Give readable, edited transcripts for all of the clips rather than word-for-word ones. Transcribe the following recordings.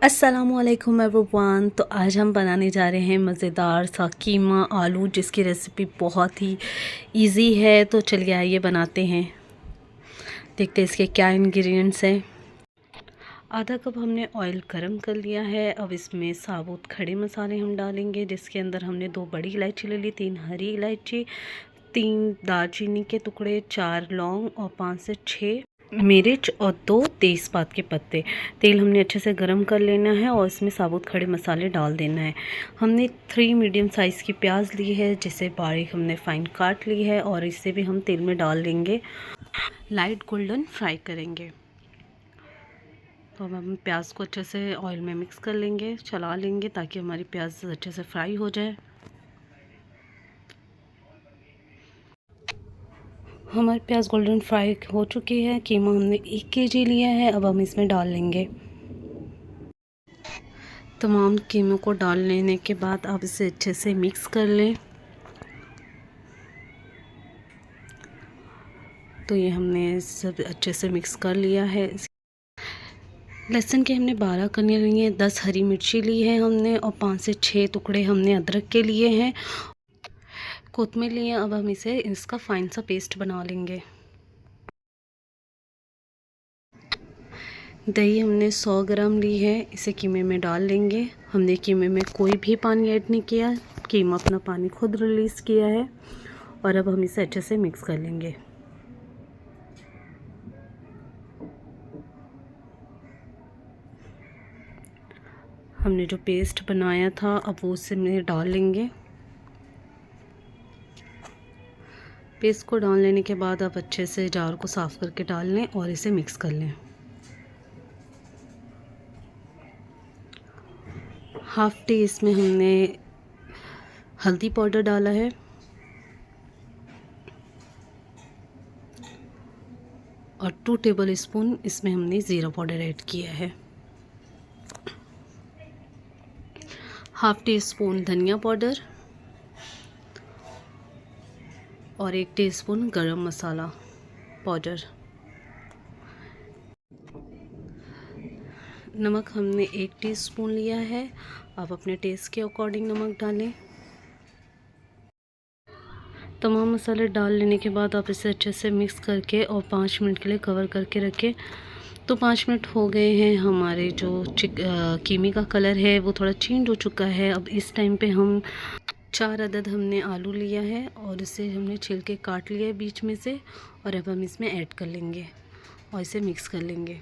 अस्सलामुअलैकुम एवरीवन। तो आज हम बनाने जा रहे हैं मज़ेदार सा कीमा आलू, जिसकी रेसिपी बहुत ही इजी है। तो चलिए आइए बनाते हैं। देखते हैं इसके क्या इंग्रेडिएंट्स हैं। आधा कप हमने ऑयल गरम कर लिया है। अब इसमें साबुत खड़े मसाले हम डालेंगे, जिसके अंदर हमने 2 बड़ी इलायची ले ली, 3 हरी इलायची, 3 दालचीनी के टुकड़े, 4 लौंग और 5 से 6 मिर्च और 2 तेज़पात के पत्ते। तेल हमने अच्छे से गरम कर लेना है और इसमें साबुत खड़े मसाले डाल देना है। हमने 3 मीडियम साइज़ की प्याज ली है, जिसे बारीक हमने फाइन काट ली है और इसे भी हम तेल में डाल देंगे, लाइट गोल्डन फ्राई करेंगे। तो अब हम प्याज को अच्छे से ऑयल में मिक्स कर लेंगे, चला लेंगे ताकि हमारी प्याज अच्छे से फ्राई हो जाए। हमारी प्याज गोल्डन फ्राई हो चुकी है। कीमा हमने 1 केजी लिया है। अब हम इसमें डाल लेंगे। तमाम कीमों को डाल लेने के बाद आप इसे अच्छे से मिक्स कर लें। तो ये हमने सब अच्छे से मिक्स कर लिया है। लहसुन के हमने 12 कलियाँ ली हैं, 10 हरी मिर्ची ली है हमने और 5 से 6 टुकड़े हमने अदरक के लिए हैं। कोतमीर लिए। अब हम इसका फाइन सा पेस्ट बना लेंगे। दही हमने 100 ग्राम ली है, इसे कीमे में डाल लेंगे। हमने कीमे में कोई भी पानी ऐड नहीं किया, कीमा अपना पानी खुद रिलीज़ किया है। और अब हम इसे अच्छे से मिक्स कर लेंगे। हमने जो पेस्ट बनाया था अब वो उसमें डाल लेंगे। पेस्ट को डाल लेने के बाद आप अच्छे से जार को साफ़ करके डाल लें और इसे मिक्स कर लें। हाफ़ टी इसमें हमने हल्दी पाउडर डाला है और 2 टेबल स्पून इसमें हमने ज़ीरा पाउडर ऐड किया है। हाफ़ टी स्पून धनिया पाउडर और 1 टीस्पून गरम मसाला पाउडर। नमक हमने 1 टीस्पून लिया है। आप अपने टेस्ट के अकॉर्डिंग नमक डालें। तमाम मसाले डाल लेने के बाद आप इसे अच्छे से मिक्स करके और 5 मिनट के लिए कवर करके रखें। तो 5 मिनट हो गए हैं। हमारे जो कीमे का कलर है वो थोड़ा चेंज हो चुका है। अब इस टाइम पे हम 4 अदद हमने आलू लिया है और इसे हमने छिलके काट लिया है बीच में से। और अब हम इसमें ऐड कर लेंगे और इसे मिक्स कर लेंगे।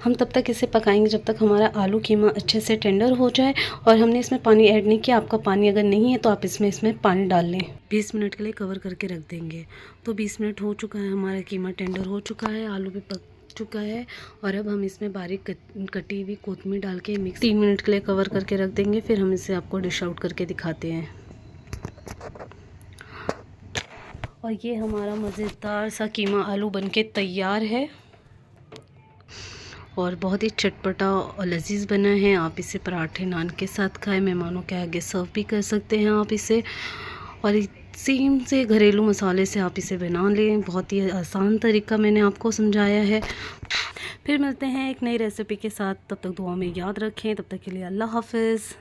हम तब तक इसे पकाएंगे जब तक हमारा आलू कीमा अच्छे से टेंडर हो जाए। और हमने इसमें पानी ऐड नहीं किया। आपका पानी अगर नहीं है तो आप इसमें पानी डाल लें। 20 मिनट के लिए कवर करके रख देंगे। तो 20 मिनट हो चुका है, हमारा कीमा टेंडर हो चुका है, आलू भी पक चुका है। और अब हम इसमें बारीक कटी हुई कोतमीर डाल के मिक्स 3 मिनट के लिए कवर करके रख देंगे। फिर हम इसे आपको डिश आउट करके दिखाते हैं। और ये हमारा मज़ेदार सा कीमा आलू बनके तैयार है और बहुत ही चटपटा और लजीज बना है। आप इसे पराठे नान के साथ खाएं, मेहमानों के आगे सर्व भी कर सकते हैं आप इसे। और सेम से घरेलू मसाले से आप इसे बना लें। बहुत ही आसान तरीका मैंने आपको समझाया है। फिर मिलते हैं एक नई रेसिपी के साथ। तब तक दुआ में याद रखें। तब तक के लिए अल्लाह हाफ़िज़।